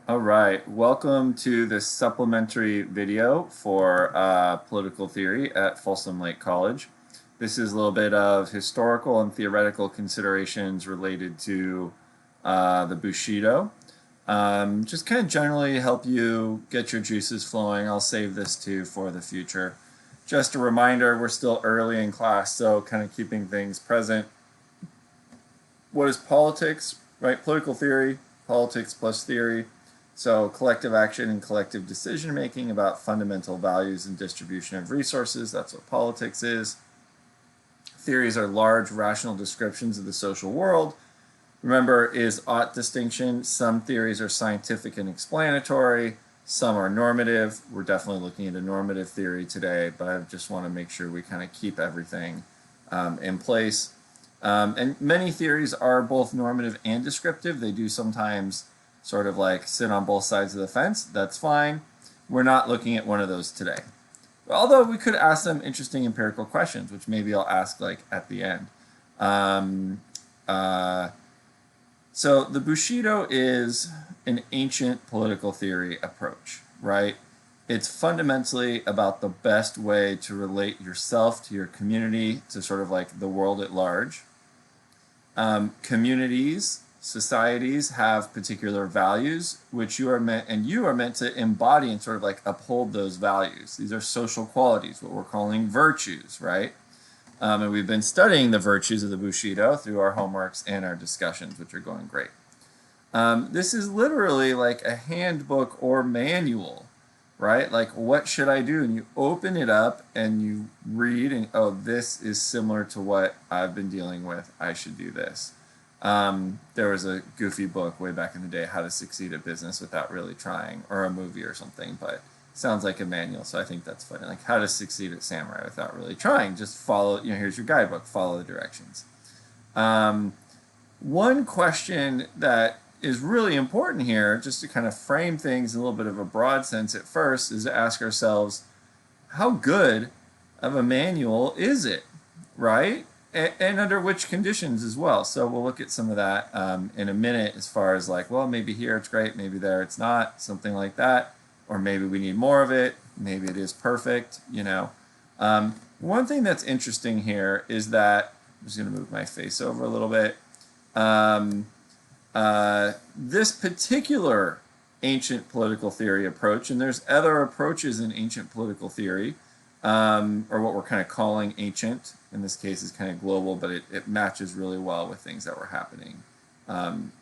All right, welcome to this supplementary video for political theory at Folsom Lake College. This is a little bit of historical and theoretical considerations related to the Bushido. Just kind of generally help you get your juices flowing. I'll save this too for the future. Just a reminder, we're still early in class, so kind of keeping things present. What is politics, right? Political theory, politics plus theory. So collective action and collective decision making about fundamental values and distribution of resources. That's what politics is. Theories are large rational descriptions of the social world. Remember, is ought distinction. Some theories are scientific and explanatory. Some are normative. We're definitely looking at a normative theory today, but I just want to make sure we kind of keep everything in place. And many theories are both normative and descriptive. They do sometimes sort of like sit on both sides of the fence. That's fine. We're not looking at one of those today. Although we could ask some interesting empirical questions, which maybe I'll ask like at the end. So the Bushido is an ancient political theory approach, right? It's fundamentally about the best way to relate yourself to your community, to sort of like the world at large. Communities, societies have particular values which you are meant to embody and sort of like uphold those values. These are social qualities, what we're calling virtues, right? And we've been studying the virtues of the Bushido through our homeworks and our discussions, which are going great. This is literally like a handbook or manual, right? Like, what should I do? And you open it up and you read, and oh, this is similar to what I've been dealing with. I should do this. There was a goofy book way back in the day, How to Succeed at Business Without Really Trying, or a movie or something, but sounds like a manual, so I think that's funny. Like, How to Succeed at Samurai Without Really Trying. Just follow, here's your guidebook, follow the directions. One question that is really important here, just to kind of frame things in a little bit of a broad sense at first, is to ask ourselves, how good of a manual is it, right? And under which conditions as well. So we'll look at some of that in a minute, as far as like, well, maybe here it's great, maybe there it's not, something like that. Or maybe we need more of it, maybe it is perfect, One thing that's interesting here is that, I'm just going to move my face over a little bit. This particular ancient political theory approach, and there's other approaches in ancient political theory, or what we're kind of calling ancient. In this case, is kind of global, but it matches really well with things that were happening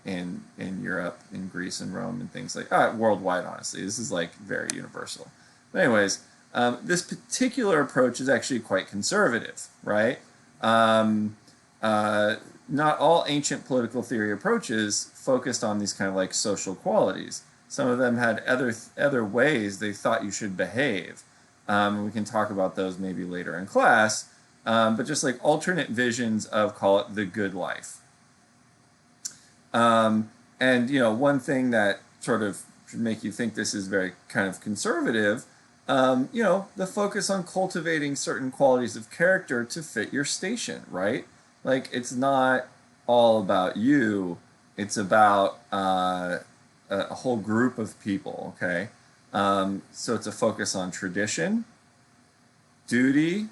in Europe, in Greece and Rome, and things like worldwide. Honestly, this is like very universal. But anyways, this particular approach is actually quite conservative, right? Not all ancient political theory approaches focused on these kind of like social qualities. Some of them had other ways they thought you should behave. We can talk about those maybe later in class. But just like alternate visions of, call it, the good life. And one thing that sort of should make you think this is very kind of conservative, the focus on cultivating certain qualities of character to fit your station, right? Like, it's not all about you, it's about a whole group of people, okay? So it's a focus on tradition, duty,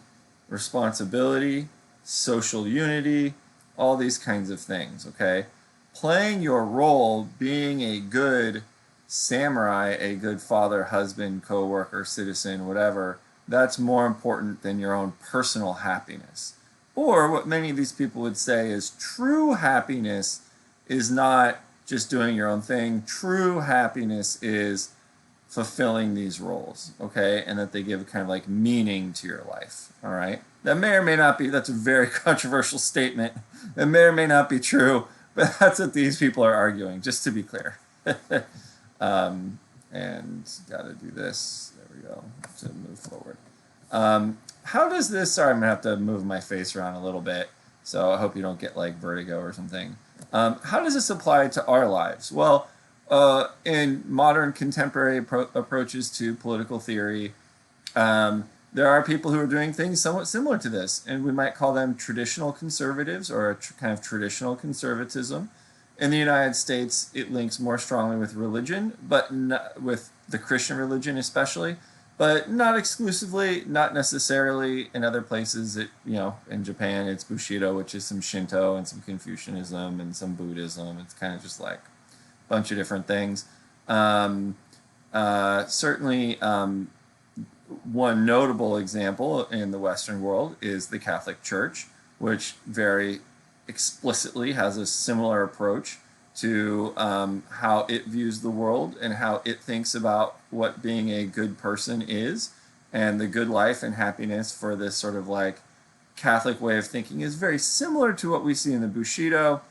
responsibility, social unity, all these kinds of things, okay? Playing your role, being a good samurai, a good father, husband, co-worker, citizen, whatever, that's more important than your own personal happiness. Or what many of these people would say is true happiness is not just doing your own thing. True happiness is fulfilling these roles, okay? And that they give kind of like meaning to your life, all right? That may or may not be, that's a very controversial statement. That may or may not be true, but that's what these people are arguing, just to be clear. And gotta do this, there we go, to move forward. How does this, sorry, I'm gonna have to move my face around a little bit, so I hope you don't get like vertigo or something. How does this apply to our lives? Well, in modern contemporary approaches to political theory, there are people who are doing things somewhat similar to this, and we might call them traditional conservatives or kind of traditional conservatism. In the United States, it links more strongly with religion, but not, with the Christian religion especially, but not exclusively, not necessarily. In other places, in Japan, it's Bushido, which is some Shinto and some Confucianism and some Buddhism. It's kind of just like a bunch of different things. Um, Certainly, one notable example in the Western world is the Catholic Church, which very explicitly has a similar approach to how it views the world and how it thinks about what being a good person is, and the good life and happiness for this sort of like Catholic way of thinking is very similar to what we see in the Bushido.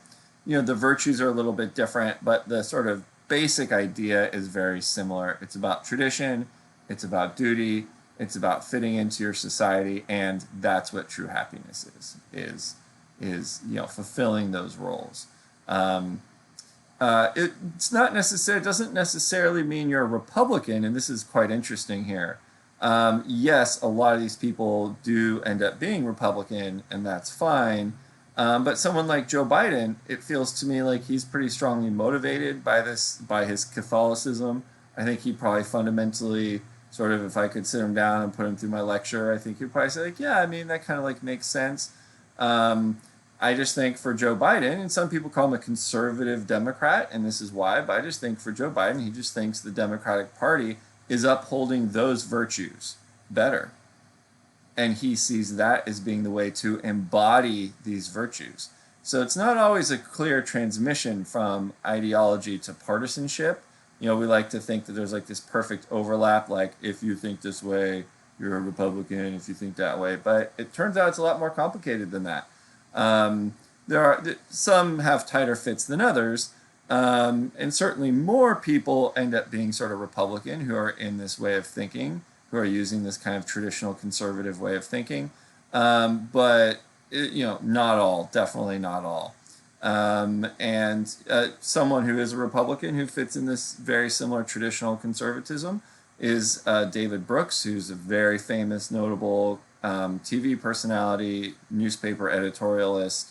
The virtues are a little bit different, but the sort of basic idea is very similar. It's about tradition, it's about duty, it's about fitting into your society, and that's what true happiness is fulfilling those roles. It's not necessary. It doesn't necessarily mean you're a Republican, and this is quite interesting here. Yes, a lot of these people do end up being Republican, and that's fine. But someone like Joe Biden, it feels to me like he's pretty strongly motivated by his Catholicism. I think he probably fundamentally, sort of, if I could sit him down and put him through my lecture, I think he'd probably say, like, yeah, I mean, that kind of like makes sense. I just think for Joe Biden, and some people call him a conservative Democrat, and this is why, but I just think for Joe Biden, he just thinks the Democratic Party is upholding those virtues better. And he sees that as being the way to embody these virtues. So it's not always a clear transmission from ideology to partisanship. We like to think that there's like this perfect overlap, like if you think this way, you're a Republican, if you think that way. But it turns out it's a lot more complicated than that. Some have tighter fits than others, and certainly more people end up being sort of Republican who are in this way of thinking, who are using this kind of traditional conservative way of thinking. But not all, definitely not all. And someone who is a Republican who fits in this very similar traditional conservatism is David Brooks, who's a very famous, notable TV personality, newspaper editorialist.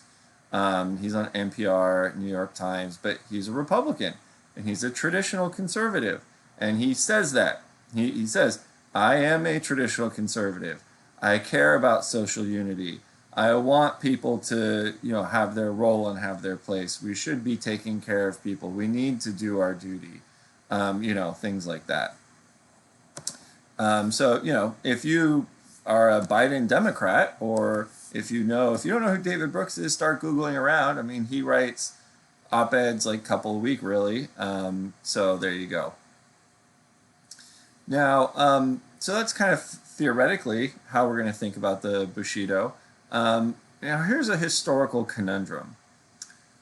He's on NPR, New York Times, but he's a Republican, and he's a traditional conservative. And he says that. He says, I am a traditional conservative. I care about social unity. I want people to, have their role and have their place. We should be taking care of people. We need to do our duty. Things like that. So, if you are a Biden Democrat, or if you don't know who David Brooks is, start Googling around. I mean, he writes op-eds like a couple a week, really. So there you go. Now, so that's kind of theoretically how we're going to think about the Bushido. Now, here's a historical conundrum.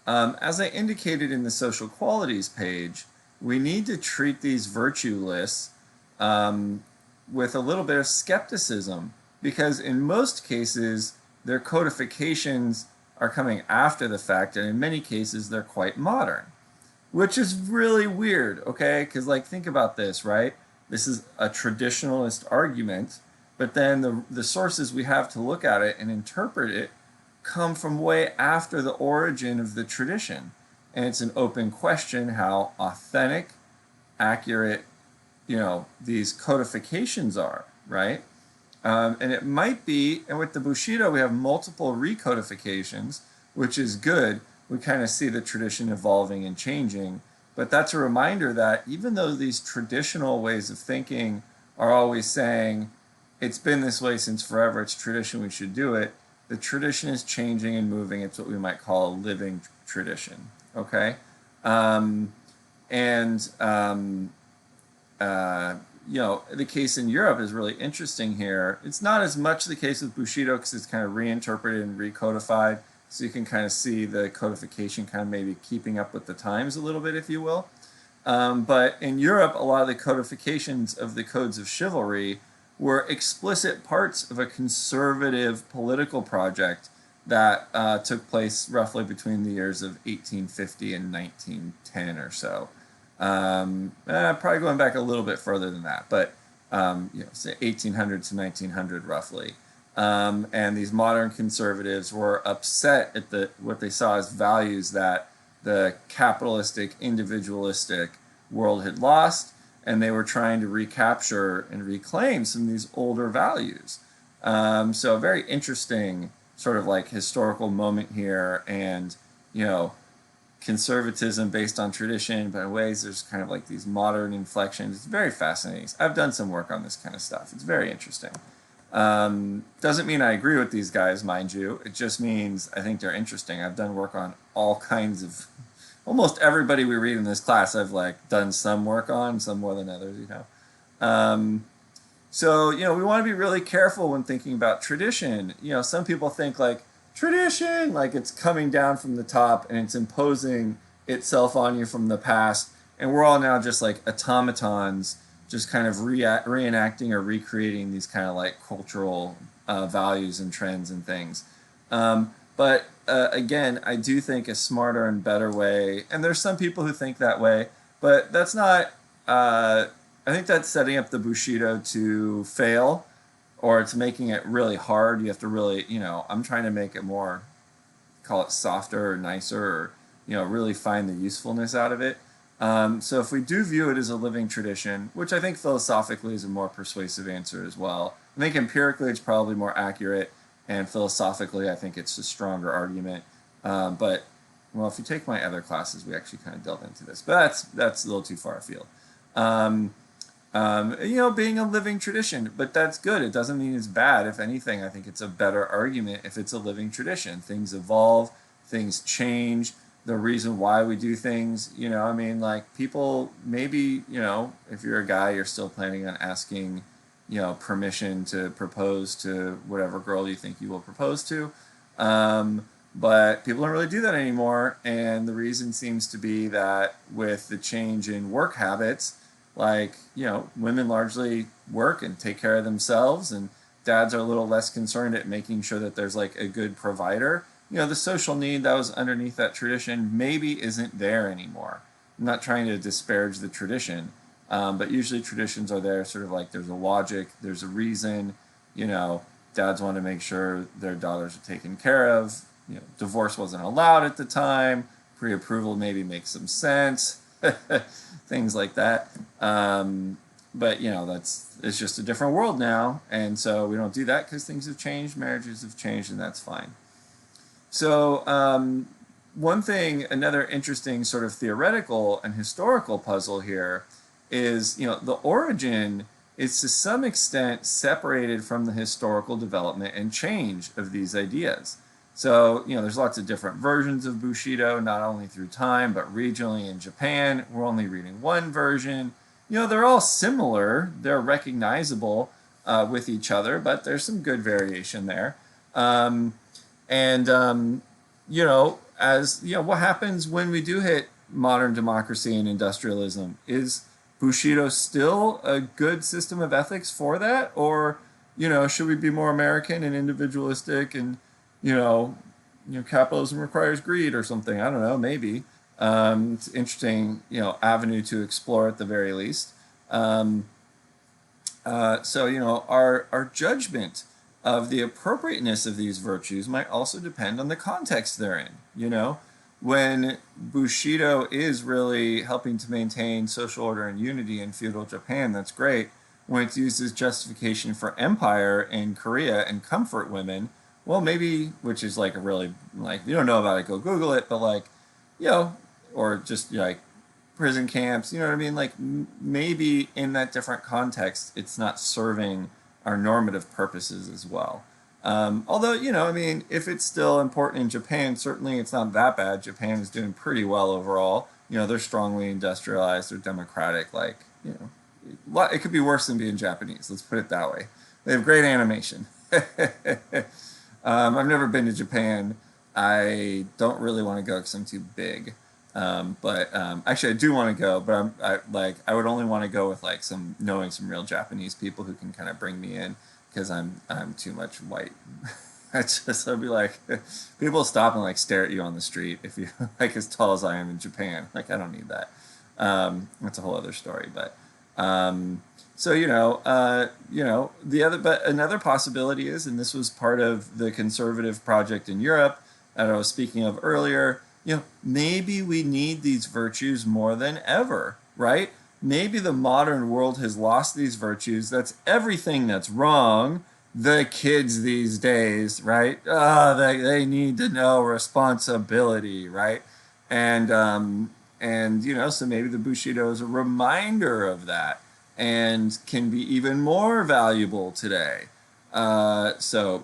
As I indicated in the social qualities page, we need to treat these virtue lists with a little bit of skepticism, because in most cases, their codifications are coming after the fact, and in many cases, they're quite modern, which is really weird, okay? Because, think about this, right? This is a traditionalist argument, but then the sources we have to look at it and interpret it come from way after the origin of the tradition. And it's an open question how authentic, accurate, these codifications are, right? And it might be, and with the Bushido, we have multiple recodifications, which is good. We kind of see the tradition evolving and changing. But that's a reminder that even though these traditional ways of thinking are always saying, it's been this way since forever, it's tradition, we should do it, the tradition is changing and moving. It's what we might call a living tradition, okay? The case in Europe is really interesting here. It's not as much the case with Bushido because it's kind of reinterpreted and recodified, so you can kind of see the codification kind of maybe keeping up with the times a little bit, if you will. But in Europe, a lot of the codifications of the codes of chivalry were explicit parts of a conservative political project that took place roughly between the years of 1850 and 1910 or so. Probably going back a little bit further than that, but say 1800 to 1900 roughly. And these modern conservatives were upset at what they saw as values that the capitalistic, individualistic world had lost, and they were trying to recapture and reclaim some of these older values. So a very interesting sort of like historical moment here, and you know, conservatism based on tradition, but in ways there's kind of like these modern inflections. It's very fascinating. I've done some work on this kind of stuff. It's very interesting. Doesn't mean I agree with these guys, mind you. It just means I think they're interesting. I've done work on all kinds of, almost everybody we read in this class I've like done some work on, some more than others, you know. So, you know, we want to be really careful when thinking about tradition. You know, some people think like tradition, like it's coming down from the top and it's imposing itself on you from the past. And we're all now just like automatons, just kind of reenacting or recreating these kind of like cultural values and trends and things. But again, I do think a smarter and better way, and there's some people who think that way, but that's not, I think that's setting up the Bushido to fail, or it's making it really hard. You have to really, you know, I'm trying to make it more, call it softer or nicer, or, you know, really find the usefulness out of it. So if we do view it as a living tradition, which I think philosophically is a more persuasive answer as well, I think empirically it's probably more accurate, and philosophically I think it's a stronger argument. But, well, if you take my other classes, we actually kind of delve into this, but that's a little too far afield. You know, being a living tradition, but that's good. It doesn't mean it's bad. If anything, I think it's a better argument if it's a living tradition. Things evolve, things change. The reason why we do things, you know, I mean, like people maybe, you know, if you're a guy, you're still planning on asking, you know, permission to propose to whatever girl you think you will propose to. But people don't really do that anymore. And the reason seems to be that with the change in work habits, like, you know, women largely work and take care of themselves, and dads are a little less concerned at making sure that there's like a good provider. You know, the social need that was underneath that tradition maybe isn't there anymore. I'm not trying to disparage the tradition, but usually traditions are there sort of like there's a logic, there's a reason. You know, dads want to make sure their daughters are taken care of. You know, divorce wasn't allowed at the time. Pre-approval maybe makes some sense. Things like that. But you know, it's just a different world now, and so we don't do that because things have changed, marriages have changed, and that's fine. So one thing, another interesting sort of theoretical and historical puzzle here is, you know, the origin is to some extent separated from the historical development and change of these ideas. So, you know, there's lots of different versions of Bushido, not only through time, but regionally in Japan. We're only reading one version. You know, they're all similar. They're recognizable with each other, but there's some good variation there. You know, as, you know, what happens when we do hit modern democracy and industrialism? Is Bushido still a good system of ethics for that? Or, you know, should we be more American and individualistic and, you know, capitalism requires greed or something? I don't know, maybe. It's an interesting, you know, avenue to explore at the very least. So, you know, our judgment of the appropriateness of these virtues might also depend on the context they're in. You know, when Bushido is really helping to maintain social order and unity in feudal Japan, that's great. When it's used as justification for empire in Korea and comfort women, well, maybe, which is like a really, like, you don't know about it, go Google it, but like, you know, or just like prison camps, you know what I mean? Like maybe in that different context, it's not serving our normative purposes as well. Although, you know, I mean, if it's still important in Japan, certainly it's not that bad. Japan is doing pretty well overall. You know, they're strongly industrialized, they're democratic, like, you know, it could be worse than being Japanese, let's put it that way. They have great animation. I've never been to Japan. I don't really want to go because I'm too big. But actually, I do want to go, but I would only want to go with like knowing some real Japanese people who can kind of bring me in, because I'm too much white. I'd be like, people stop and like stare at you on the street if you like as tall as I am in Japan. Like, I don't need that. That's a whole other story, but. So, but another possibility is, and this was part of the conservative project in Europe that I was speaking of earlier, maybe we need these virtues more than ever, right? Maybe the modern world has lost these virtues. That's everything that's wrong. The kids these days, right? They need to know responsibility, right? And so maybe the Bushido is a reminder of that and can be even more valuable today. So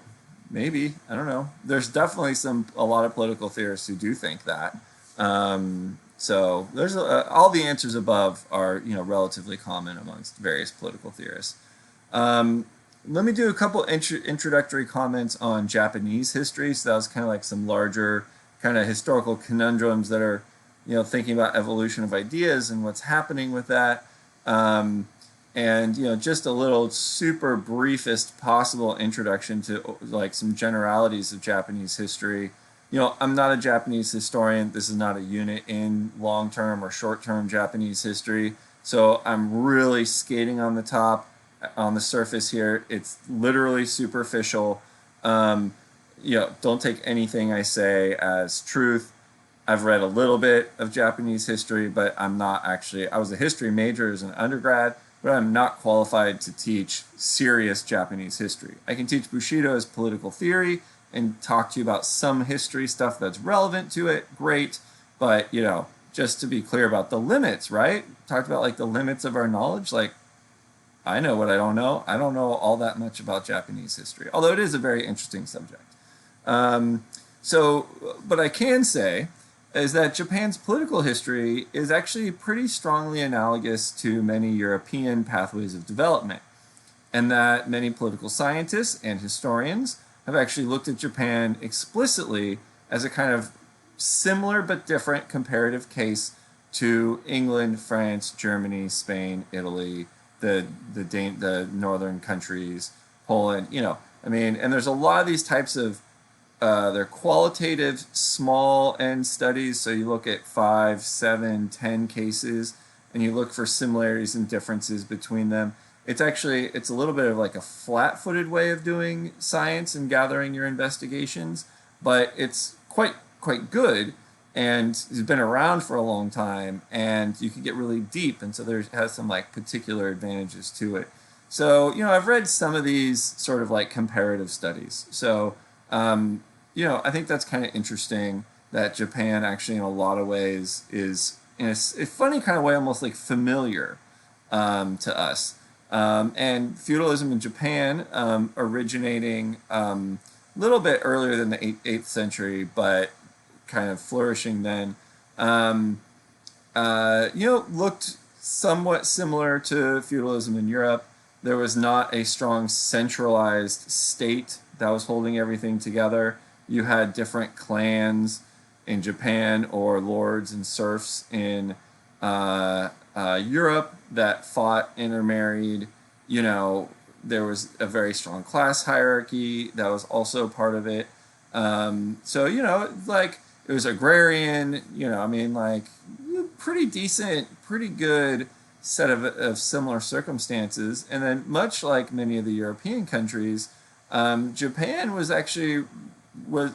maybe, I don't know. There's definitely a lot of political theorists who do think that. So there's all the answers above are relatively common amongst various political theorists. Let me do a couple introductory comments on Japanese history. So that was kind of like some larger kind of historical conundrums that are thinking about evolution of ideas and what's happening with that. And just a little super briefest possible introduction to like some generalities of Japanese history. I'm not a Japanese historian. This is not a unit in long-term or short-term Japanese history. So I'm really skating on the top, on the surface here. It's literally superficial. Don't take anything I say as truth. I've read a little bit of Japanese history, but I'm not actually, I was a history major as an undergrad, but I'm not qualified to teach serious Japanese history. I can teach Bushido as political theory and talk to you about some history stuff that's relevant to it, great, but just to be clear about the limits, right? Talked about like the limits of our knowledge, like I know what I don't know. I don't know all that much about Japanese history, although it is a very interesting subject. But I can say is that Japan's political history is actually pretty strongly analogous to many European pathways of development, and that many political scientists and historians have actually looked at Japan explicitly as a kind of similar but different comparative case to England, France, Germany, Spain, Italy, the northern countries, Poland, and there's a lot of these types of they're qualitative small end studies. So you look at 5, 7, 10 cases and you look for similarities and differences between them. It's a little bit of like a flat-footed way of doing science and gathering your investigations, but it's quite good and it's been around for a long time and you can get really deep, and so has some like particular advantages to it. So I've read some of these sort of like comparative studies. So I think that's kind of interesting that Japan actually in a lot of ways is in a funny kind of way almost like familiar to us. And feudalism in Japan originating a little bit earlier than the 8th century, but kind of flourishing then, looked somewhat similar to feudalism in Europe. There was not a strong centralized state that was holding everything together. You had different clans in Japan or lords and serfs in Europe that fought, intermarried. There was a very strong class hierarchy that was also part of it. Like it was agrarian, pretty decent, pretty good set of similar circumstances. And then much like many of the European countries, Japan was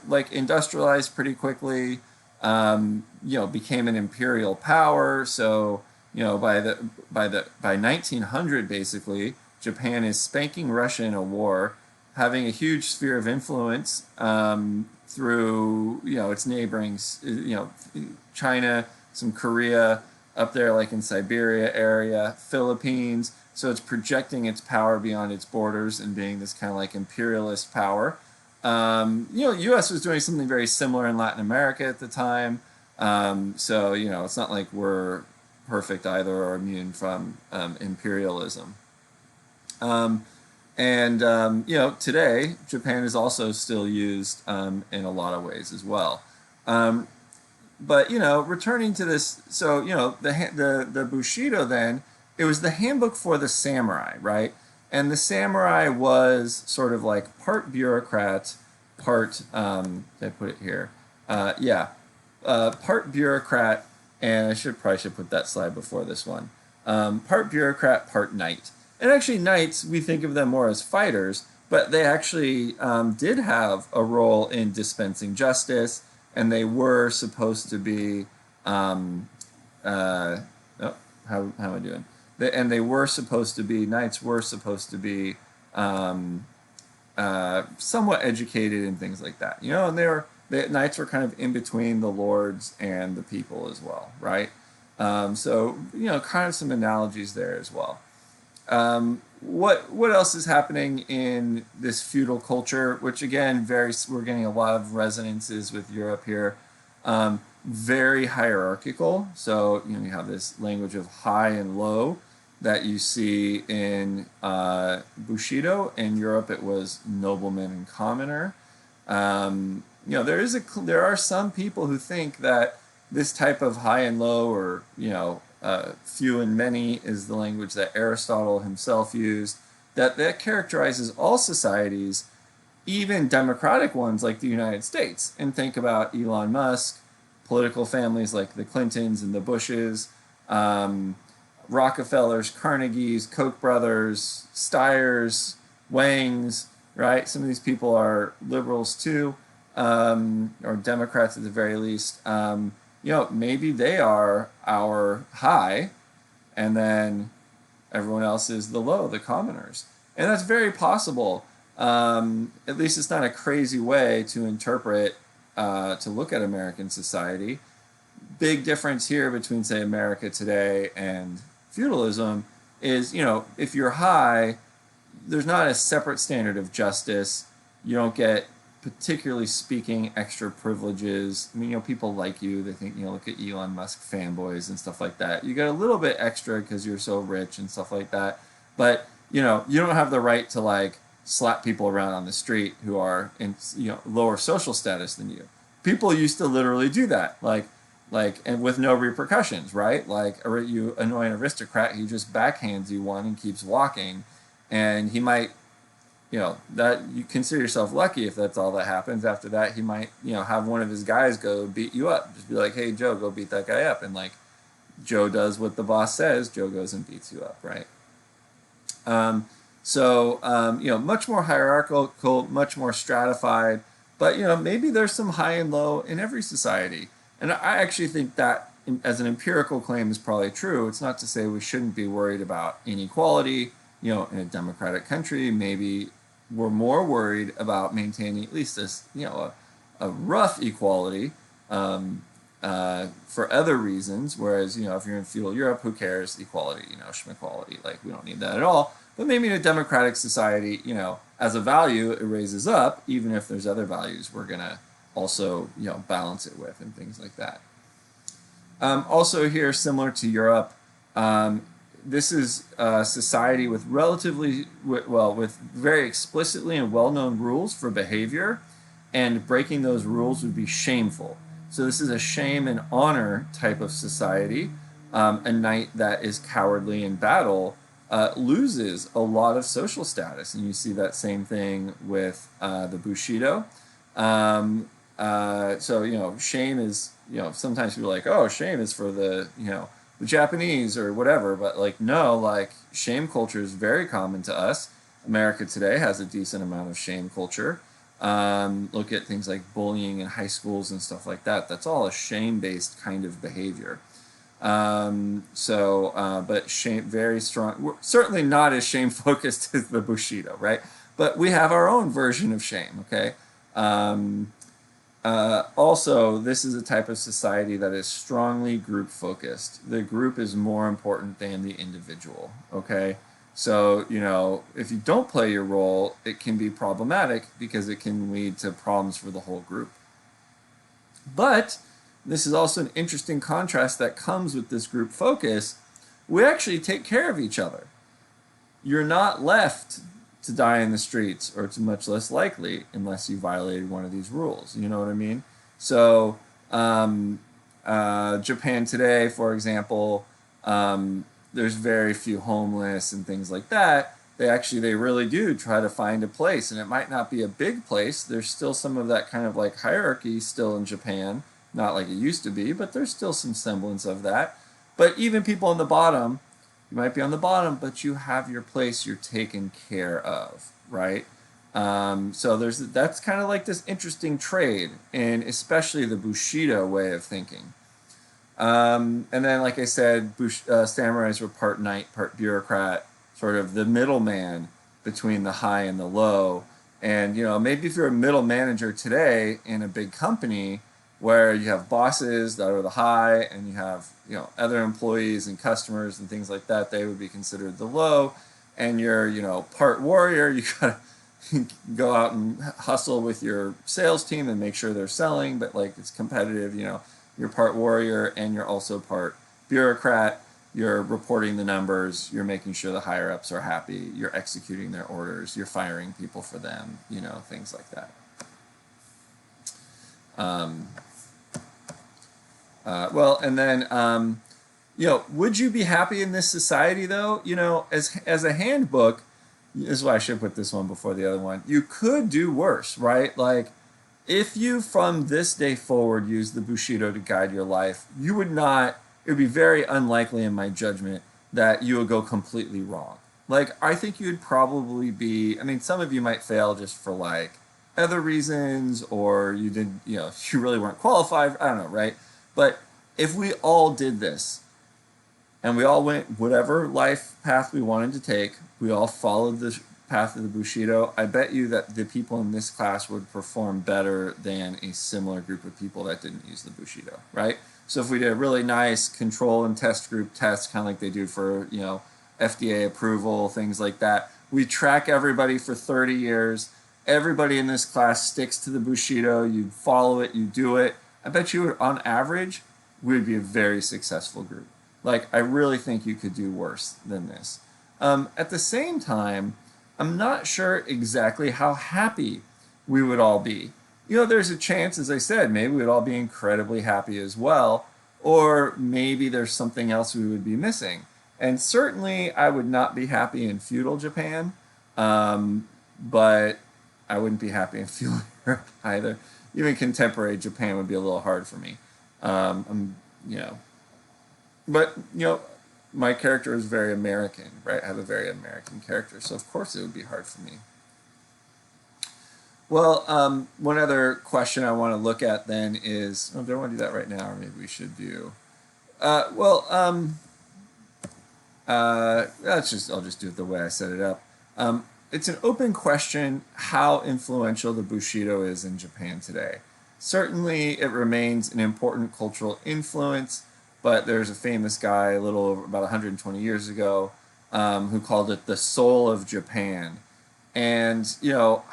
like industrialized pretty quickly, became an imperial power. So, by 1900, basically, Japan is spanking Russia in a war, having a huge sphere of influence through, its neighboring, China, some Korea, up there like in Siberia area, Philippines. So it's projecting its power beyond its borders and being this kind of like imperialist power. U.S. was doing something very similar in Latin America at the time. It's not like we're perfect either or immune from imperialism. Today, Japan is also still used in a lot of ways as well. But returning to this, so the Bushido then, it was the handbook for the samurai, right? And the samurai was sort of like part bureaucrat, part did I put it here? Part bureaucrat, and I probably should put that slide before this one. Part bureaucrat, part knight. And actually, knights, we think of them more as fighters, but they actually did have a role in dispensing justice and they were supposed to be, um, uh, oh, how am I doing? And they were supposed to be, knights were supposed to be um, somewhat educated and things like that. You know, and the knights were kind of in between the lords and the people as well, right? So you know, kind of some analogies there as well. What else is happening in this feudal culture? Which again, we're getting a lot of resonances with Europe here. Very hierarchical. So you know, you have this language of high and low that you see in Bushido. In Europe, it was nobleman and commoner. You know, there are some people who think that this type of high and low, or you know, few and many, is the language that Aristotle himself used. That characterizes all societies, even democratic ones like the United States. And think about Elon Musk, political families like the Clintons and the Bushes, Rockefellers, Carnegies, Koch brothers, Steyers, Wangs, right? Some of these people are liberals too, or Democrats at the very least. You know, maybe they are our high, and then everyone else is the low, the commoners. And that's very possible. At least it's not a crazy way to interpret, to look at American society. Big difference here between, say, America today and feudalism is, you know, if you're high, there's not a separate standard of justice. You don't get, particularly speaking, extra privileges. I mean, you know, people like you. They think, you know, look at Elon Musk fanboys and stuff like that. You get a little bit extra because you're so rich and stuff like that. But, you know, you don't have the right to, like, slap people around on the street who are in, you know, lower social status than you. People used to literally do that. And with no repercussions, right? Like, you annoy an aristocrat, he just backhands you one and keeps walking, and he might, you know, that you consider yourself lucky if that's all that happens. After that, he might, you know, have one of his guys go beat you up. Just be like, hey, Joe, go beat that guy up. And like, Joe does what the boss says, Joe goes and beats you up, right? You know, much more hierarchical, much more stratified, but, you know, maybe there's some high and low in every society. And I actually think that, as an empirical claim, is probably true. It's not to say we shouldn't be worried about inequality. You know, in a democratic country, maybe we're more worried about maintaining at least this, you know, a rough equality for other reasons. Whereas, you know, if you're in feudal Europe, who cares? Equality, you know, schmequality. Like, we don't need that at all. But maybe in a democratic society, you know, as a value, it raises up, even if there's other values we're going to also, you know, balance it with and things like that. Also here, similar to Europe, this is a society with with very explicitly and well-known rules for behavior, and breaking those rules would be shameful. So this is a shame and honor type of society. A knight that is cowardly in battle loses a lot of social status, and you see that same thing with the Bushido. So, you know, shame is, you know, sometimes people are like, oh, shame is for the, you know, the Japanese or whatever, but like, no, like, shame culture is very common to us. America today has a decent amount of shame culture. Look at things like bullying in high schools and stuff like that. That's all a shame-based kind of behavior. But shame, very strong. We're certainly not as shame-focused as the Bushido, right? But we have our own version of shame, okay? Also, this is a type of society that is strongly group-focused. The group is more important than the individual, okay? So, you know, if you don't play your role, it can be problematic because it can lead to problems for the whole group. But this is also an interesting contrast that comes with this group focus. We actually take care of each other. You're not left to die in the streets, or it's much less likely unless you violated one of these rules. You know what I mean? So, Japan today, for example, there's very few homeless and things like that. They really do try to find a place, and it might not be a big place. There's still some of that kind of like hierarchy still in Japan, not like it used to be, but there's still some semblance of that. But even people on the bottom, you might be on the bottom, but you have your place, you're taken care of, right? So that's kind of like this interesting trade, and especially the Bushido way of thinking. And then, like I said, samurais were part knight, part bureaucrat, sort of the middleman between the high and the low. And maybe if you're a middle manager today in a big company where you have bosses that are the high, and you have other employees and customers and things like that, they would be considered the low. And you're part warrior. You gotta go out and hustle with your sales team and make sure they're selling, but like it's competitive. You're part warrior and you're also part bureaucrat. You're reporting the numbers. You're making sure the higher ups are happy. You're executing their orders. You're firing people for them. Things like that. Well, and then would you be happy in this society though? As a handbook, this is why I should put this one before the other one. You could do worse, right? Like, if you from this day forward use the Bushido to guide your life, you would not, it would be very unlikely in my judgment that you would go completely wrong. Like, I think you'd probably be, I mean, some of you might fail just for like other reasons, or you didn't, you really weren't qualified. I don't know, right? But if we all did this, and we all went whatever life path we wanted to take, we all followed the path of the Bushido, I bet you that the people in this class would perform better than a similar group of people that didn't use the Bushido, right? So if we did a really nice control and test group test, kind of like they do for, FDA approval, things like that, we track everybody for 30 years. Everybody in this class sticks to the Bushido. You follow it, you do it. I bet you, on average, we would be a very successful group. Like, I really think you could do worse than this. At the same time, I'm not sure exactly how happy we would all be. There's a chance, as I said, maybe we'd all be incredibly happy as well, or maybe there's something else we would be missing. And certainly, I would not be happy in feudal Japan, but I wouldn't be happy in feudal Europe either. Even contemporary Japan would be a little hard for me. But my character is very American, right? I have a very American character, so of course it would be hard for me. Well, one other question I want to look at then is, do I want to do that right now, or maybe we should do? I'll just do it the way I set it up. It's an open question how influential the Bushido is in Japan today. Certainly, it remains an important cultural influence, but there's a famous guy a little over about 120 years ago who called it the soul of Japan. And,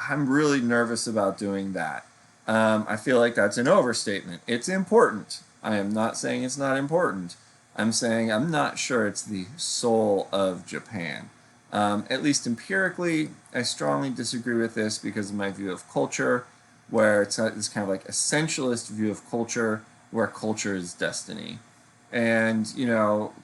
I'm really nervous about doing that. I feel like that's an overstatement. It's important. I am not saying it's not important. I'm saying I'm not sure it's the soul of Japan. At least empirically, I strongly disagree with this because of my view of culture, where it's this kind of like essentialist view of culture, where culture is destiny. And,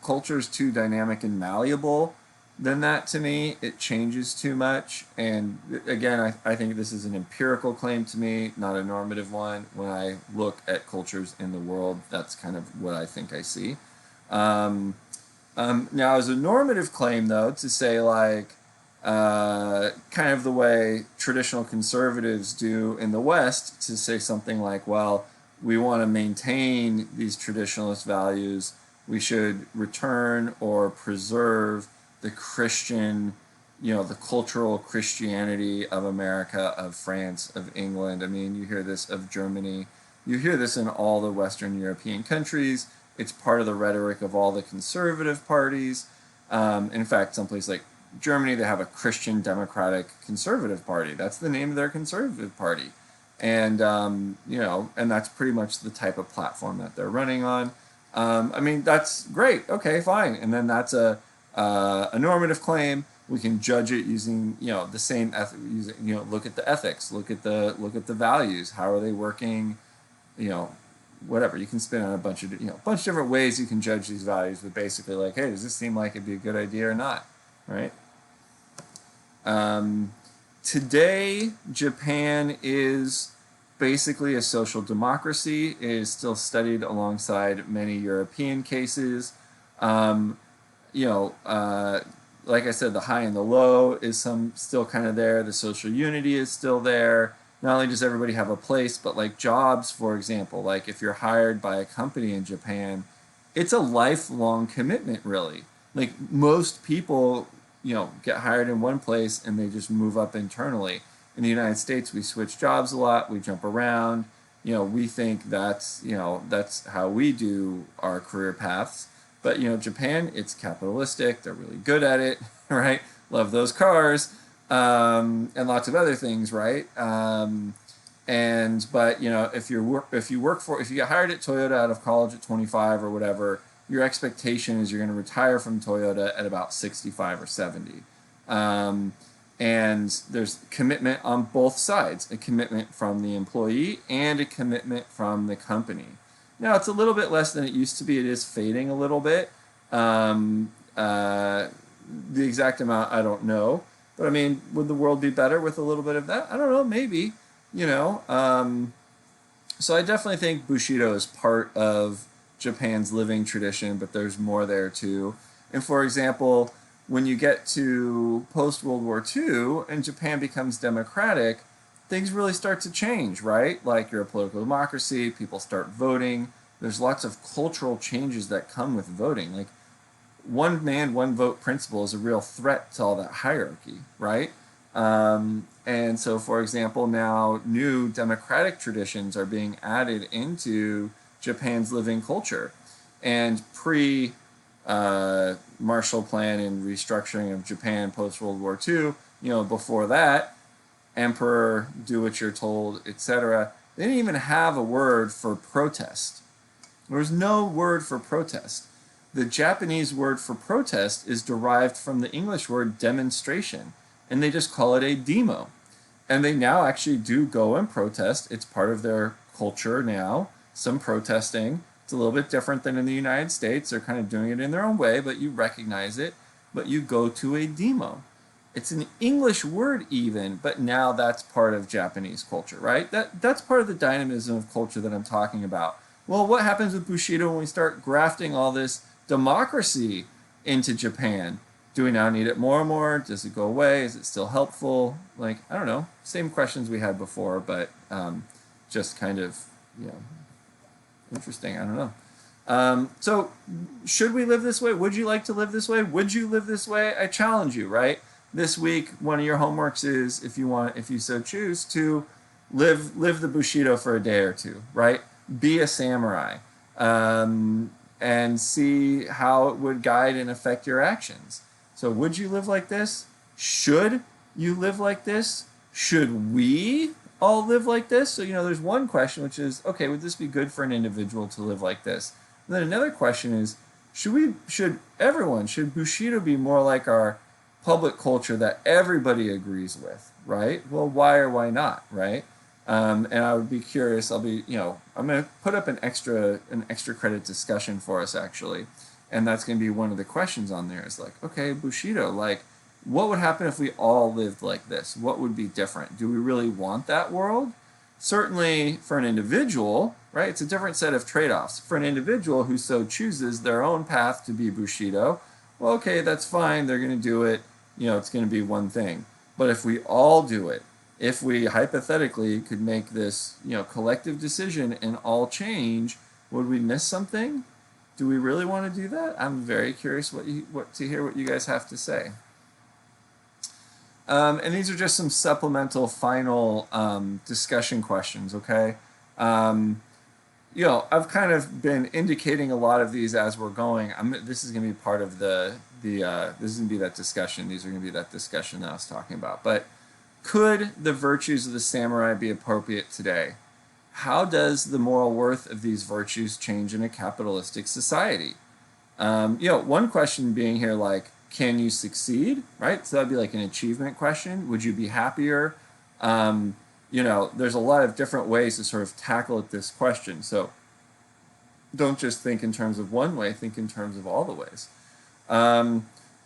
culture is too dynamic and malleable than that to me. It changes too much. And again, I think this is an empirical claim to me, not a normative one. When I look at cultures in the world, that's kind of what I think I see. Now, as a normative claim, though, to say like, kind of the way traditional conservatives do in the West, to say something like, well, we want to maintain these traditionalist values, we should return or preserve the Christian, the cultural Christianity of America, of France, of England. I mean, you hear this of Germany. You hear this in all the Western European countries. It's part of the rhetoric of all the conservative parties. In fact, someplace like Germany, they have a Christian Democratic Conservative Party. That's the name of their conservative party. And, and that's pretty much the type of platform that they're running on. I mean, that's great. Okay, fine. And then that's a normative claim. We can judge it using, the same look at the ethics, look at the values. How are they working? Whatever. You can spin on a bunch of different ways you can judge these values, but basically like, hey, does this seem like it'd be a good idea or not? Right? Today, Japan is basically a social democracy. It is still studied alongside many European cases. like I said, the high and the low is still kind of there. The social unity is still there. Not only does everybody have a place, but like jobs, for example, like if you're hired by a company in Japan, it's a lifelong commitment, really. Like most people, get hired in one place and they just move up internally. In the United States, we switch jobs a lot, we jump around. We think that's how we do our career paths. But Japan, it's capitalistic. They're really good at it, right? Love those cars, and lots of other things, right? But if you get hired at Toyota out of college at 25 or whatever, your expectation is you're going to retire from Toyota at about 65 or 70. And there's commitment on both sides, a commitment from the employee and a commitment from the company. Now, it's a little bit less than it used to be. It is fading a little bit. The exact amount, I don't know. But I mean, would the world be better with a little bit of that? I don't know, maybe. So I definitely think Bushido is part of Japan's living tradition, but there's more there too. And for example, when you get to post-World War II and Japan becomes democratic, things really start to change, right? Like you're a political democracy, people start voting. There's lots of cultural changes that come with voting. Like one man, one vote principle is a real threat to all that hierarchy, right? And so, for example, now new democratic traditions are being added into Japan's living culture. And Marshall Plan and restructuring of Japan post World War II, before that, emperor, do what you're told, etc. They didn't even have a word for protest. There was no word for protest. The Japanese word for protest is derived from the English word demonstration, and they just call it a demo. And they now actually do go and protest. It's part of their culture now, some protesting. It's a little bit different than in the United States. They're kind of doing it in their own way, but you recognize it. But you go to a demo. It's an English word even, but now that's part of Japanese culture, right? That's part of the dynamism of culture that I'm talking about. Well, what happens with Bushido when we start grafting all this democracy into Japan? Do we now need it more and more? Does it go away? Is it still helpful? Like, I don't know. Same questions we had before, but just kind of, interesting. I don't know. So should we live this way? Would you like to live this way? Would you live this way? I challenge you, right? This week, one of your homeworks is, if you so choose, to live the Bushido for a day or two, right? Be a samurai, and see how it would guide and affect your actions. So would you live like this? Should you live like this? Should we all live like this? So, there's one question, which is, okay, would this be good for an individual to live like this? And then another question is, should Bushido be more like our public culture that everybody agrees with, right? Well, why or why not, right? And I would be curious. I'm going to put up an extra credit discussion for us, actually, and that's going to be one of the questions on there. Is like, okay, Bushido, like, what would happen if we all lived like this? What would be different? Do we really want that world? Certainly, for an individual, right? It's a different set of trade-offs. For an individual who so chooses their own path to be Bushido, well, okay, that's fine. They're going to do it. It's going to be one thing. But if we all do it, if we hypothetically could make this, collective decision and all change, would we miss something? Do we really want to do that? I'm very curious to hear what you guys have to say. And these are just some supplemental final discussion questions, okay? I've kind of been indicating a lot of these as we're going. This is going to be part of this is going to be that discussion. These are going to be that discussion that I was talking about. But could the virtues of the samurai be appropriate today? How does the moral worth of these virtues change in a capitalistic society? One question being here, like, can you succeed, right? So that'd be like an achievement question. Would you be happier? There's a lot of different ways to sort of tackle this question. So don't just think in terms of one way, think in terms of all the ways.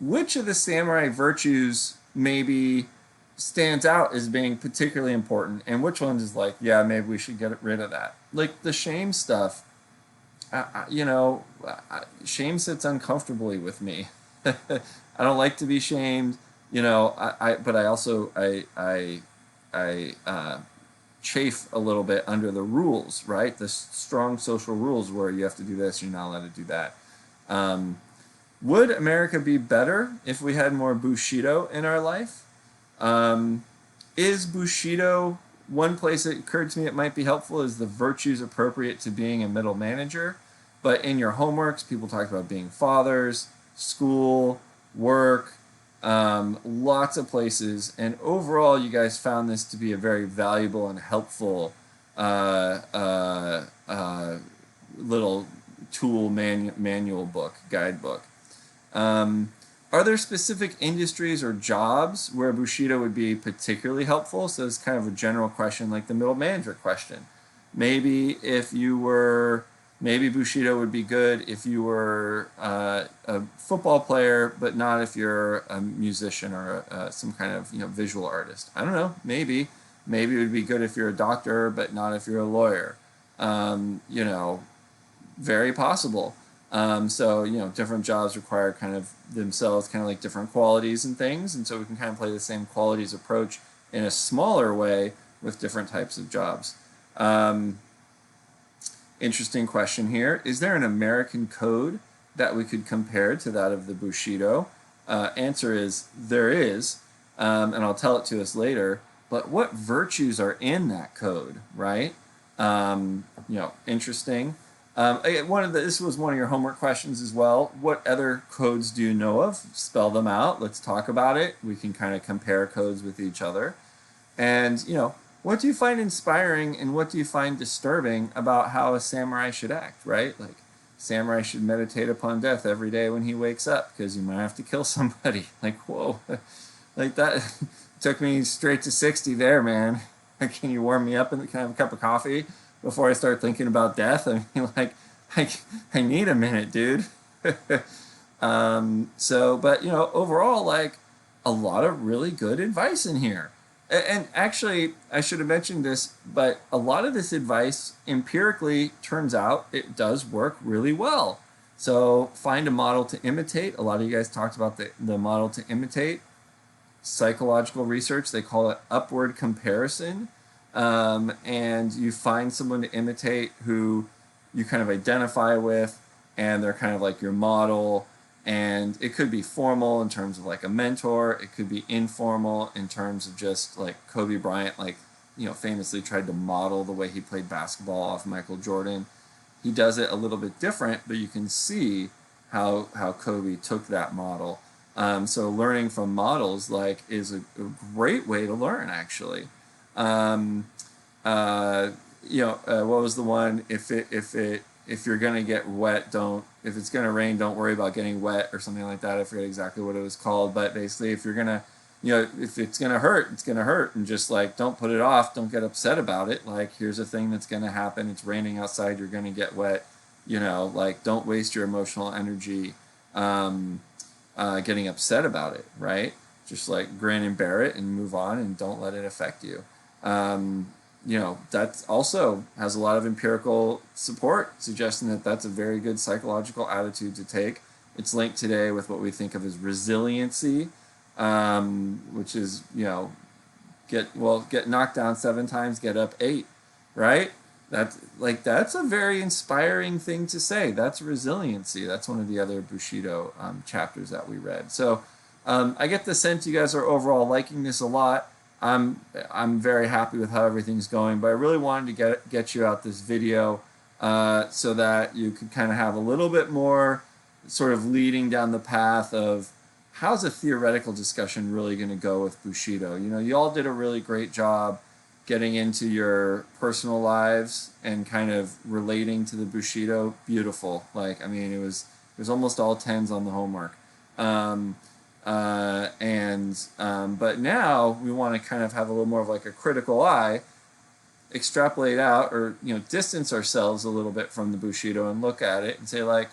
Which of the samurai virtues maybe stands out as being particularly important, and which ones is like, yeah, maybe we should get rid of that? Like the shame stuff, shame sits uncomfortably with me. I don't like to be shamed. You know, but I also I chafe a little bit under the rules, right? The strong social rules where you have to do this, you're not allowed to do that. Um, would America be better if we had more Bushido in our life? Um, is Bushido one place that occurred to me it might be helpful is the virtues appropriate to being a middle manager. But in your homeworks, people talk about being fathers, school, work, lots of places. And overall, you guys found this to be a very valuable and helpful uh, uh, uh, little tool manual book, guidebook. Um, are there specific industries or jobs where Bushido would be particularly helpful? So it's kind of a general question, like the middle manager question. Maybe if you were, maybe Bushido would be good if you were a football player, but not if you're a musician or some kind of visual artist. I don't know. Maybe it would be good if you're a doctor, but not if you're a lawyer. You know, very possible. So, different jobs require kind of themselves kind of like different qualities and things. And so we can kind of play the same qualities approach in a smaller way with different types of jobs. Um, Interesting question here. Is there an American code that we could compare to that of the Bushido? Answer is there is, and I'll tell it to us later. But what virtues are in that code, right? Interesting. This was one of your homework questions as well. What other codes do you know of? Spell them out. Let's talk about it. We can kind of compare codes with each other. And, what do you find inspiring and what do you find disturbing about how a samurai should act, right? Like, samurai should meditate upon death every day when he wakes up because you might have to kill somebody. Like, whoa. Like, that took me straight to 60 there, man. Can you warm me up and can I have a cup of coffee before I start thinking about death? I mean, like, I need a minute, dude. But, overall, like, a lot of really good advice in here. And actually, I should have mentioned this, but a lot of this advice empirically turns out it does work really well. So find a model to imitate. A lot of you guys talked about the model to imitate. Psychological research, they call it upward comparison. And you find someone to imitate who you kind of identify with, and they're kind of like your model. And it could be formal in terms of like a mentor. It could be informal in terms of just like Kobe Bryant, like, famously tried to model the way he played basketball off Michael Jordan. He does it a little bit different, but you can see how Kobe took that model. So learning from models like is a great way to learn actually. What was the one? If you're gonna get wet, don't. If it's gonna rain, don't worry about getting wet or something like that. I forget exactly what it was called, but basically, if you're gonna, if it's gonna hurt, it's gonna hurt, and just like don't put it off. Don't get upset about it. Like here's a thing that's gonna happen. It's raining outside. You're gonna get wet. Like don't waste your emotional energy getting upset about it. Right? Just like grin and bear it and move on, and don't let it affect you. That also has a lot of empirical support suggesting that that's a very good psychological attitude to take. It's linked today with what we think of as resiliency, which is, get knocked down 7 times, get up 8, right? That's a very inspiring thing to say. That's resiliency. That's one of the other Bushido chapters that we read. So I get the sense you guys are overall liking this a lot. I'm very happy with how everything's going, but I really wanted to get you out this video so that you could kind of have a little bit more sort of leading down the path of how's a theoretical discussion really going to go with Bushido. You all did a really great job getting into your personal lives and kind of relating to the Bushido. Beautiful. Like, I mean, it was almost all 10s on the homework. But now we want to kind of have a little more of like a critical eye, extrapolate out or, distance ourselves a little bit from the Bushido and look at it and say like,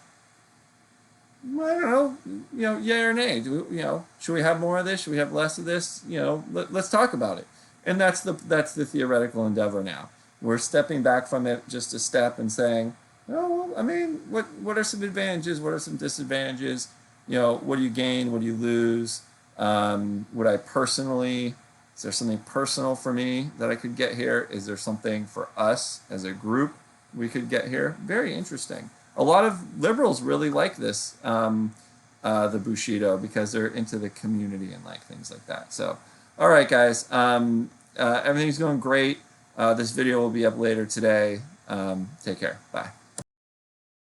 I don't know, yay or nay. Should we have more of this? Should we have less of this? Let's talk about it. And that's the theoretical endeavor now. We're stepping back from it just a step and saying, oh, well, I mean, what are some advantages? What are some disadvantages? you know, what do you gain? What do you lose? Would I personally, is there something personal for me that I could get here? Is there something for us as a group we could get here? Very interesting. A lot of liberals really like this, the Bushido, because they're into the community and like things like that. So, all right, guys, everything's going great. This video will be up later today. Take care. Bye.